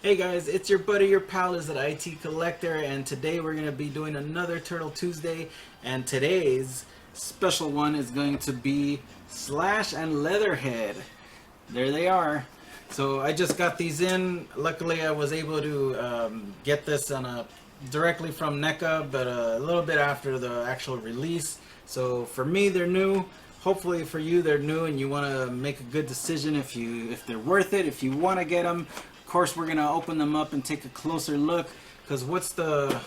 Hey guys, it's your buddy, your pal is an IT collector, and today we're going to be doing another Turtle Tuesday, and today's special one is going to be Slash and Leatherhead. There they are. So I just got these in. Luckily I was able to get this directly from NECA, but a little bit after the actual release. So for me they're new. Hopefully for you they're new and you want to make a good decision if they're worth it, if you want to get them. Of course we're gonna open them up and take a closer look, because what's the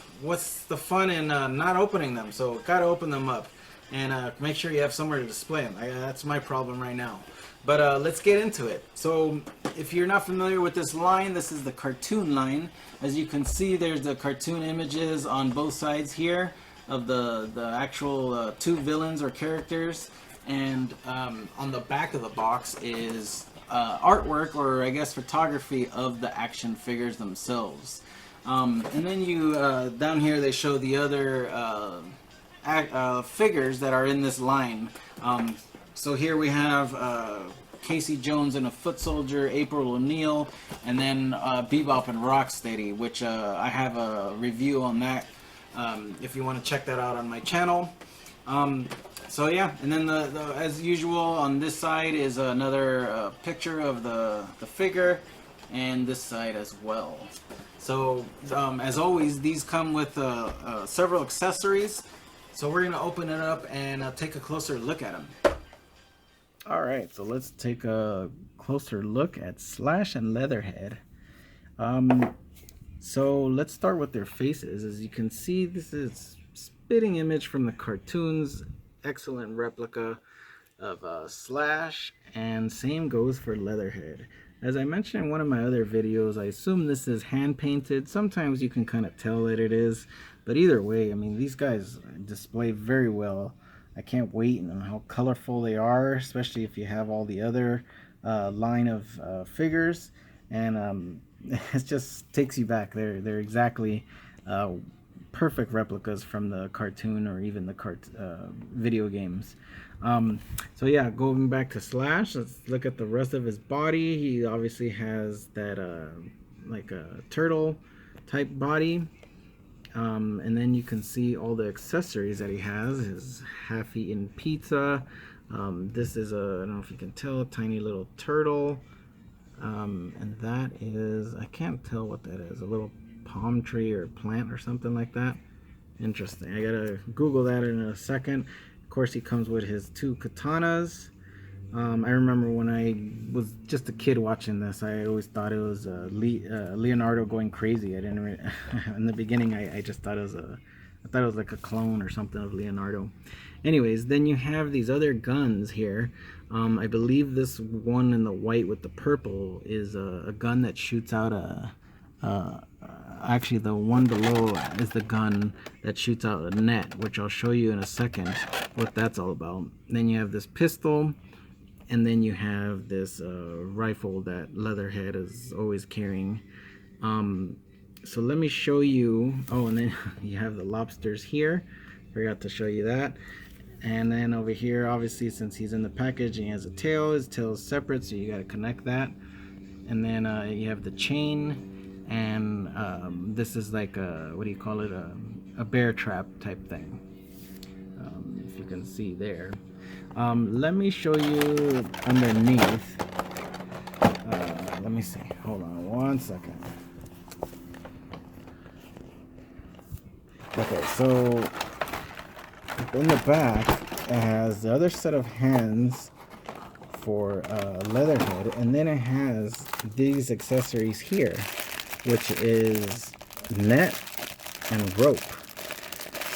fun in not opening them? So gotta open them up and make sure you have somewhere to display them. That's my problem right now. But let's get into it. So if you're not familiar with this line, this is the cartoon line. As you can see, there's the cartoon images on both sides here of the actual two villains or characters, and on the back of the box is artwork, or I guess photography, of the action figures themselves. And then you down here they show the other figures that are in this line. So here we have Casey Jones and a Foot Soldier, April O'Neil, and then Bebop and Rocksteady, which I have a review on that if you want to check that out on my channel. So yeah, and then as usual on this side is another picture of the figure, and this side as well. So as always, these come with several accessories. So we're gonna open it up and take a closer look at them. All right, so let's take a closer look at Slash and Leatherhead. So let's start with their faces. As you can see, this is spitting image from the cartoons. Excellent replica of Slash, and same goes for Leatherhead. As I mentioned in one of my other videos, I assume this is hand painted. Sometimes you can kind of tell that it is, but either way, I mean, these guys display very well. I can't wait on how colorful they are, especially if you have all the other line of figures, and it just takes you back. They're exactly perfect replicas from the cartoon or even the video games. So yeah, going back to Slash, let's look at the rest of his body. He obviously has that like a turtle type body. And then you can see all the accessories that he has. His half-eaten pizza. This is I don't know if you can tell, a tiny little turtle. And that is, I can't tell what that is, a little palm tree or plant or something like that. Interesting. I gotta Google that in a second. Of course, he comes with his two katanas. I remember when I was just a kid watching this, I always thought it was Leonardo going crazy. I didn't in the beginning. I just thought it was I thought it was like a clone or something of Leonardo. Anyways, then you have these other guns here. I believe this one in the white with the purple is a gun that shoots out actually the one below is the gun that shoots out a net, which I'll show you in a second what that's all about. Then you have this pistol, and then you have this rifle that Leatherhead is always carrying. So let me show you. Oh, and then you have the lobsters here. Forgot to show you that. And then over here, obviously, since he's in the package, he has a tail. His tail is separate, so you got to connect that. And then you have the chain, and this is like a, what do you call it? A bear trap type thing. If you can see there. Let me show you underneath. Let me see. Hold on one second. Okay, so in the back, it has the other set of hands for Leatherhead, and then it has these accessories here, which is net and rope.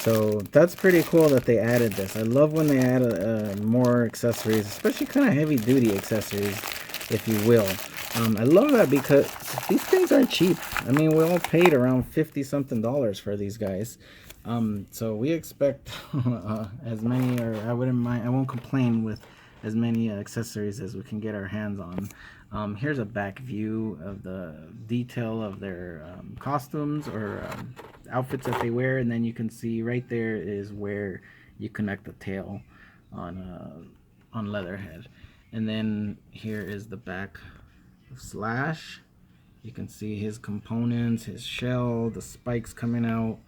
So that's pretty cool that they added this. I love when they add more accessories, especially kind of heavy duty accessories, if you will. I love that because these things aren't cheap. I mean, we all paid around $50 something for these guys. So we expect as many, or I wouldn't mind, I won't complain with as many accessories as we can get our hands on. Here's a back view of the detail of their costumes or outfits that they wear, and then you can see right there is where you connect the tail on Leatherhead. And then here is the back of Slash, You can see his components, his shell, the spikes coming out.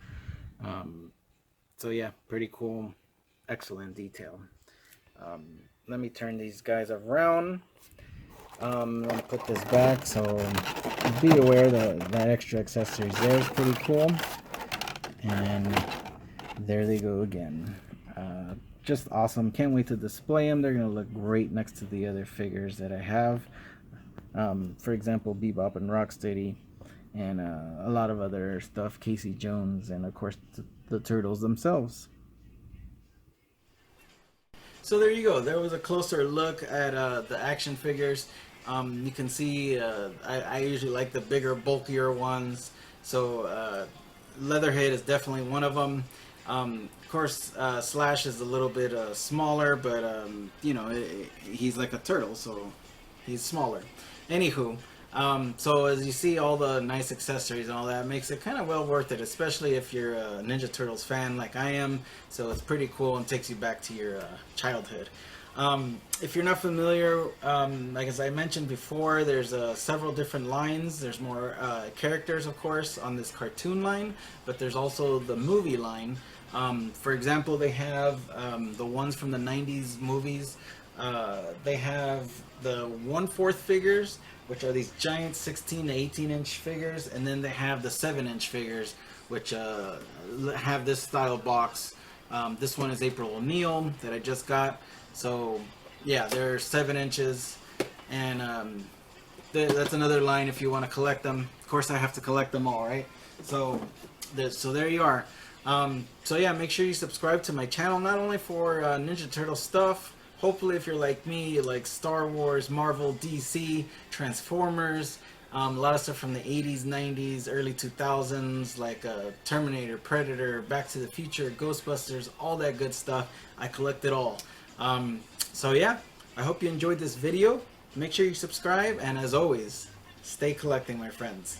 So yeah, pretty cool. Excellent detail. Let me turn these guys around. Let me put this back, so be aware that that extra accessories there is pretty cool. And there they go again. Just awesome. Can't wait to display them. They're going to look great next to the other figures that I have. For example, Bebop and Rocksteady, and a lot of other stuff, Casey Jones, and of course the Turtles themselves. So there you go. There was a closer look at the action figures. You can see I usually like the bigger, bulkier ones. So Leatherhead is definitely one of them. Of course, Slash is a little bit smaller, but you know, he's like a turtle, so he's smaller. Anywho, so as you see all the nice accessories and all that, makes it kind of well worth it, especially if you're a Ninja Turtles fan like I am. So it's pretty cool and takes you back to your childhood. If you're not familiar, like as I mentioned before, there's several different lines. There's more characters, of course, on this cartoon line, but there's also the movie line. For example, they have the ones from the 90s movies. They have the 1/4 figures, which are these giant 16 to 18 inch figures, and then they have the 7-inch figures, which have this style box. This one is April O'Neil that I just got. So yeah, they're 7 inches, and that's another line if you want to collect them. Of course, I have to collect them all, right? So there you are. So yeah, make sure you subscribe to my channel, not only for Ninja Turtle stuff. Hopefully, if you're like me, you like Star Wars, Marvel, DC, Transformers, a lot of stuff from the 80s, 90s, early 2000s, like Terminator, Predator, Back to the Future, Ghostbusters, all that good stuff. I collect it all. So yeah, I hope you enjoyed this video. Make sure you subscribe, and as always, stay collecting, my friends.